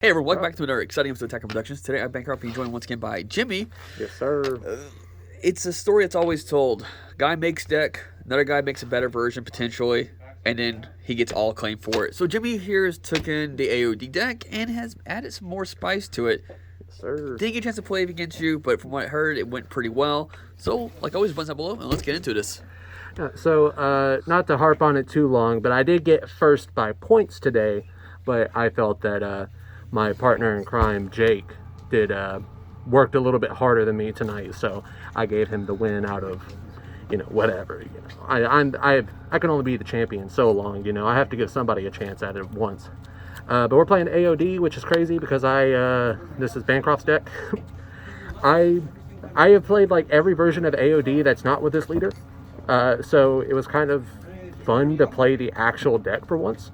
Hey everyone, welcome back to another exciting episode of Attack on Productions. Today I'm Bankrupt being joined once again by Jimmy. Yes, sir. It's a story that's always told. Guy makes deck, another guy makes a better version potentially, and then he gets all claim for it. So Jimmy here has taken the AoD deck and has added some more spice to it. Yes, sir. Didn't get a chance to play against you, but from what I heard, it went pretty well. So, like always, buttons down below, and let's get into this. Not to harp on it too long, but I did get first by points today, but I felt that my partner in crime, Jake, worked a little bit harder than me tonight, so I gave him the win out of, whatever. I can only be the champion so long, I have to give somebody a chance at it once. But we're playing AoD, which is crazy because this is Bancroft's deck. I have played like every version of AoD that's not with this leader. So it was kind of fun to play the actual deck for once.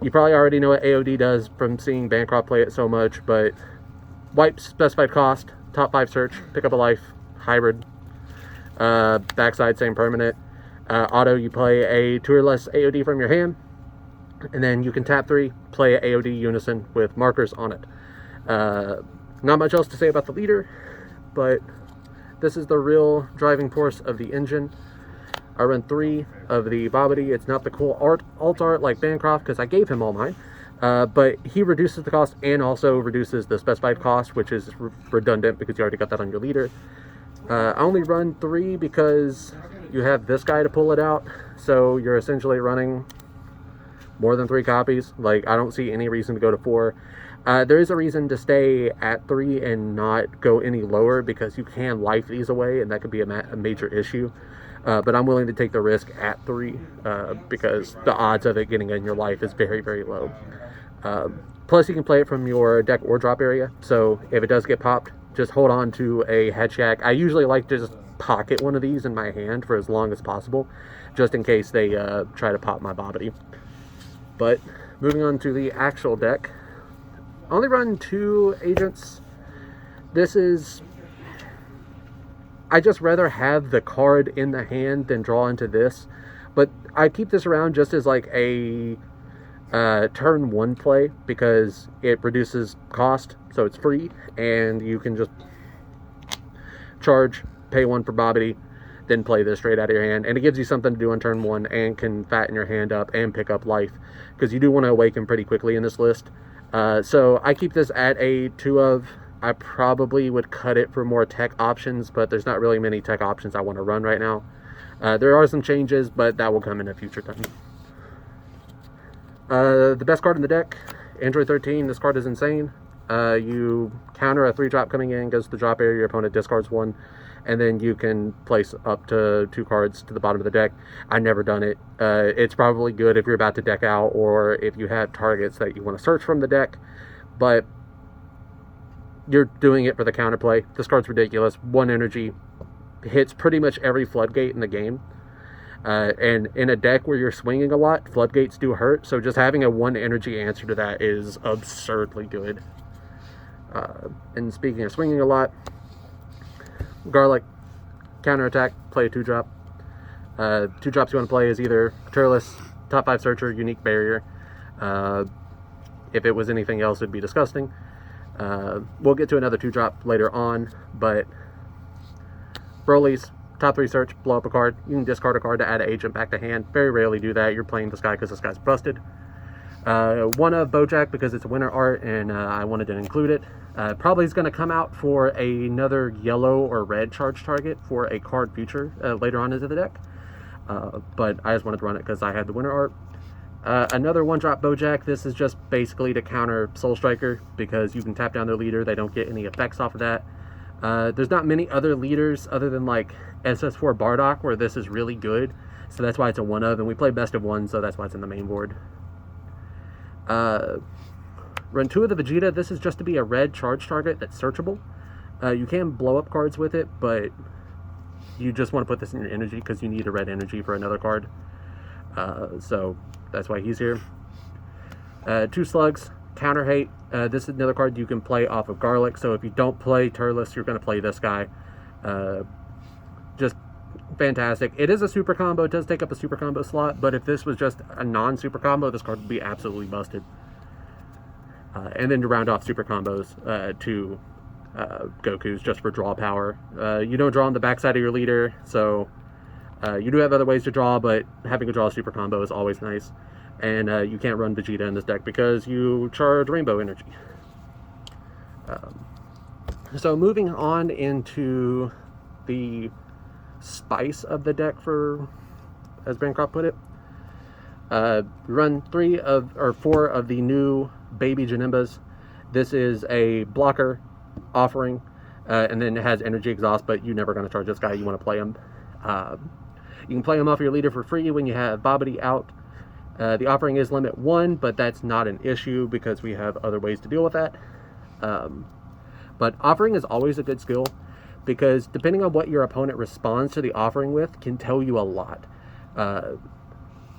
You probably already know what AoD does from seeing Bancroft play it so much, but wipe, specified cost, top 5 search, pick up a life, hybrid, backside same permanent. Auto, you play a 2 or less AoD from your hand, and then you can tap 3, play a AoD Unison with markers on it. Not much else to say about the leader, but this is the real driving force of the engine. I run 3 of the bobbity. It's not the cool alt art like Bancroft because I gave him all mine. But he reduces the cost and also reduces the specified cost, which is redundant because you already got that on your leader. I only run 3 because you have this guy to pull it out. So you're essentially running more than 3 copies. Like, I don't see any reason to go to 4. There is a reason to stay at 3 and not go any lower because you can life these away, and that could be a major issue. But I'm willing to take the risk at 3 because the odds of it getting in your life is very, very low. Plus, you can play it from your deck or drop area. So if it does get popped, just hold on to a head shack. I usually like to just pocket one of these in my hand for as long as possible, just in case they try to pop my bobbity. But moving on to the actual deck, I only run 2 agents. I just rather have the card in the hand than draw into this. But I keep this around just as like a turn 1 play because it reduces cost, so it's free, and you can just charge, pay 1 for bobbity, then play this straight out of your hand, and it gives you something to do on turn 1 and can fatten your hand up and pick up life because you do want to awaken pretty quickly in this list. So I keep this at a 2 of. I probably would cut it for more tech options, but there's not really many tech options I want to run right now. There are some changes, but that will come in a future time. The best card in the deck, Android 13. This card is insane. You counter a 3-drop coming in, goes to the drop area, your opponent discards 1, and then you can place up to 2 cards to the bottom of the deck. I've never done it. It's probably good if you're about to deck out or if you have targets that you want to search from the deck, but you're doing it for the counterplay. This card's ridiculous. 1 energy hits pretty much every floodgate in the game. And in a deck where you're swinging a lot, floodgates do hurt. So just having a 1 energy answer to that is absurdly good. And speaking of swinging a lot, Garlic, counterattack, play a 2-drop. 2 drops you want to play is either Turles, top 5 searcher, unique barrier. If it was anything else, it'd be disgusting. We'll get to another 2-drop later on, but Broly's top 3 search, blow up a card. You can discard a card to add an agent back to hand. Very rarely do that. You're playing this guy because this guy's busted. 1 of Bojack because it's a winter art and I wanted to include it. Probably is going to come out for another yellow or red charge target for a card future later on into the deck. But I just wanted to run it because I had the winter art. Another 1-drop Bojack. This is just basically to counter Soul Striker because you can tap down their leader. They don't get any effects off of that. There's not many other leaders other than like SS4 Bardock where this is really good. So that's why it's a 1 of, and we play best of 1, so that's why it's in the main board. Run 2 of the Vegeta. This is just to be a red charge target that's searchable. You can blow up cards with it, but you just want to put this in your energy because you need a red energy for another card. So that's why he's here. 2 Slugs, counter hate. This is another card you can play off of Garlic. So if you don't play Turles, you're going to play this guy. Just fantastic. It is a super combo. It does take up a super combo slot, but if this was just a non-super combo, this card would be absolutely busted. And then to round off super combos, two Gokus just for draw power. You don't draw on the backside of your leader, so you do have other ways to draw, but having a draw super combo is always nice. And you can't run Vegeta in this deck because you charge Rainbow Energy. So moving on into the spice of the deck, for as Bancroft put it, run 4 of the new baby Janembas. This is a blocker offering, and then it has energy exhaust, but you're never going to charge this guy. You want to play him. You can play him off your leader for free when you have Bobbity out. The offering is limit 1, but that's not an issue because we have other ways to deal with that. But offering is always a good skill because depending on what your opponent responds to the offering with can tell you a lot.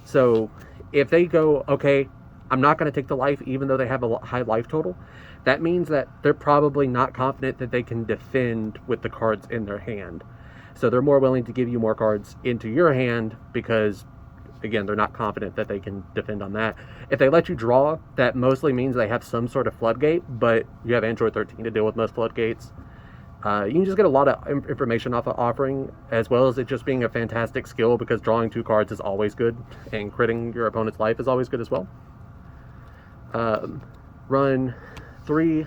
So if they go, okay, I'm not going to take the life even though they have a high life total, that means that they're probably not confident that they can defend with the cards in their hand. So they're more willing to give you more cards into your hand because, again, they're not confident that they can defend on that. If they let you draw, that mostly means they have some sort of floodgate, but you have Android 13 to deal with most floodgates. You can just get a lot of information off of offering, as well as it just being a fantastic skill because drawing 2 cards is always good, and critting your opponent's life is always good as well. Run 3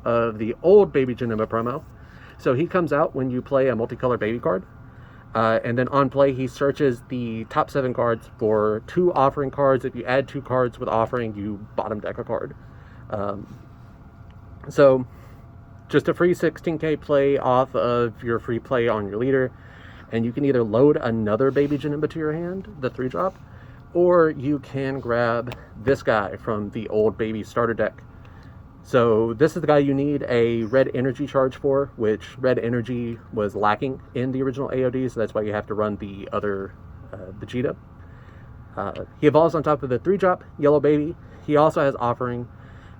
of the old Baby Janemba promo. So he comes out when you play a multicolor baby card. And then on play, he searches the top 7 cards for 2 offering cards. If you add 2 cards with offering, you bottom deck a card. So just a free 16k play off of your free play on your leader. And you can either load another Baby Janemba to your hand, the 3-drop, or you can grab this guy from the old Baby starter deck. So this is the guy you need a red energy charge for, which red energy was lacking in the original AoD, so that's why you have to run the other Vegeta. He evolves on top of the 3-drop Yellow Baby. He also has offering.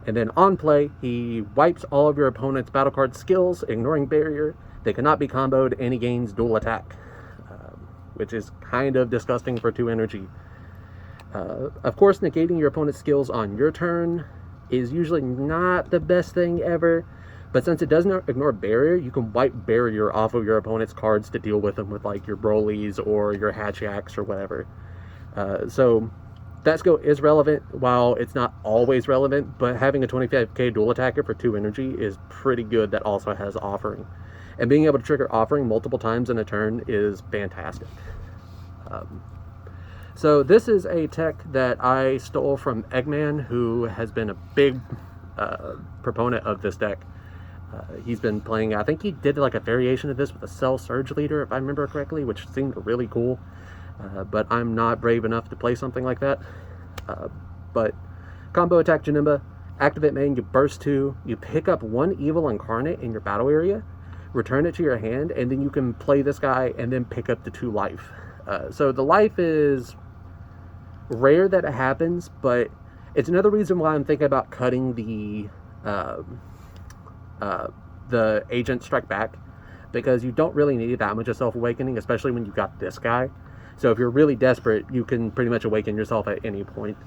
And then on play, he wipes all of your opponent's battle card skills, ignoring barrier. They cannot be comboed, and he gains dual attack, which is kind of disgusting for 2 energy. Of course, negating your opponent's skills on your turn is usually not the best thing ever, but since it doesn't ignore barrier, you can wipe barrier off of your opponent's cards to deal with them with like your Brolys or your Hatchiaks or whatever. So that skill is relevant while it's not always relevant, but having a 25k dual attacker for 2 energy is pretty good that also has offering. And being able to trigger offering multiple times in a turn is fantastic. So this is a tech that I stole from Eggman, who has been a big proponent of this deck. He's been playing, I think he did like a variation of this with a Cell Surge leader, if I remember correctly, which seemed really cool. But I'm not brave enough to play something like that. But combo attack Janemba, activate main, you burst 2, you pick up 1 evil incarnate in your battle area, return it to your hand, and then you can play this guy and then pick up the 2 life. So the life is rare that it happens, but it's another reason why I'm thinking about cutting the Agent Strike Back, because you don't really need that much of self-awakening, especially when you got this guy. So if you're really desperate, you can pretty much awaken yourself at any point.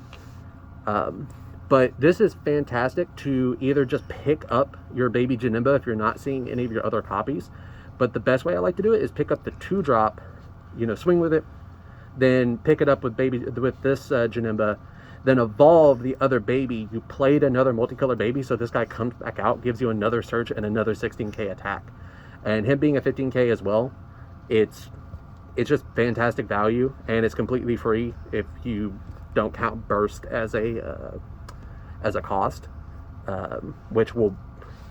But this is fantastic to either just pick up your Baby Janemba if you're not seeing any of your other copies. But the best way I like to do it is pick up the 2-drop, swing with it, then pick it up with this Janemba, then evolve the other baby. You played another multicolor baby, so this guy comes back out, gives you another search and another 16k attack. And him being a 15k as well, it's just fantastic value, and it's completely free if you don't count burst as a cost, which will,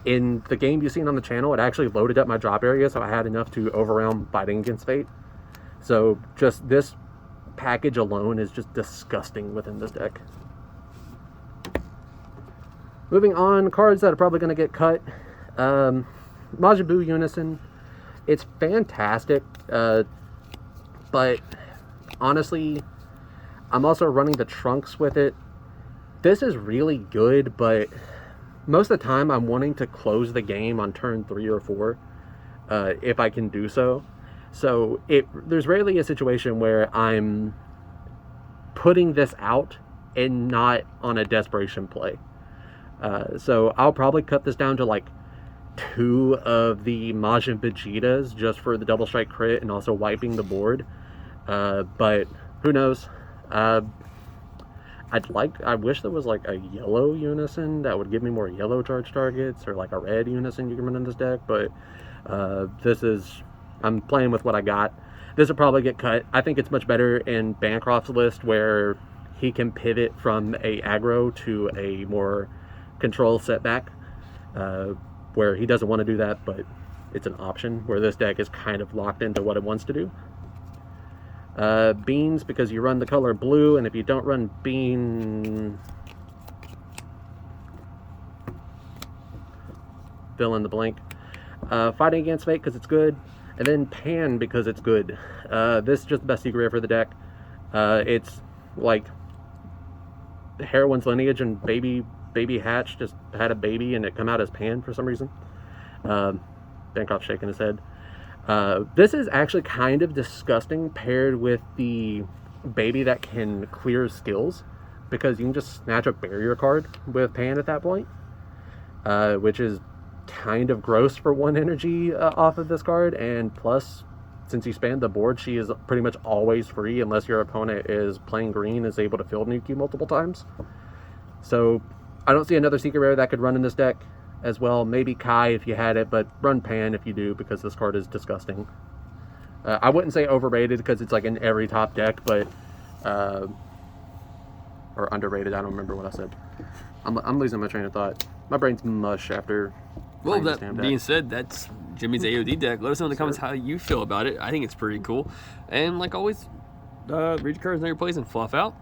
in the game you've seen on the channel, it actually loaded up my drop area, so I had enough to overwhelm Fighting Against Fate. So just this package alone is just disgusting within this deck. Moving on, cards that are probably going to get cut. Majin Buu Unison. It's fantastic, but honestly, I'm also running the Trunks with it. This is really good, but most of the time I'm wanting to close the game on turn 3 or 4, if I can do so. So there's rarely a situation where I'm putting this out and not on a desperation play. So I'll probably cut this down to like 2 of the Majin Vegetas just for the double strike crit and also wiping the board. But who knows? I wish there was like a yellow Unison that would give me more yellow charge targets, or like a red Unison you can run in this deck, but I'm playing with what I got. This will probably get cut. I think it's much better in Bancroft's list where he can pivot from a aggro to a more control setback, where he doesn't want to do that, but it's an option, where this deck is kind of locked into what it wants to do. Beans, because you run the color blue, and if you don't run bean, fill in the blank. Fighting Against Fate because it's good, and then Pan because it's good. This is just the best secret rare for the deck. It's like Heroine's Lineage and Baby Hatch just had a baby and it come out as Pan for some reason. Bancroft shaking his head. This is actually kind of disgusting paired with the baby that can clear skills, because you can just snatch a barrier card with Pan at that point, which is kind of gross for 1 energy off of this card. And plus, since you span the board, she is pretty much always free unless your opponent is playing green, is able to field nuke you multiple times. So I don't see another secret rare that could run in this deck as well. Maybe Kai if you had it, but run Pan if you do, because this card is disgusting. I wouldn't say overrated because it's like in every top deck, but or underrated. I don't remember what I said. I'm losing my train of thought. My brain's mush after. Well, that being said, that's Jimmy's AoD deck. Let us know in the comments how you feel about it. I think it's pretty cool. And like always, read your cards, know your plays, and fluff out.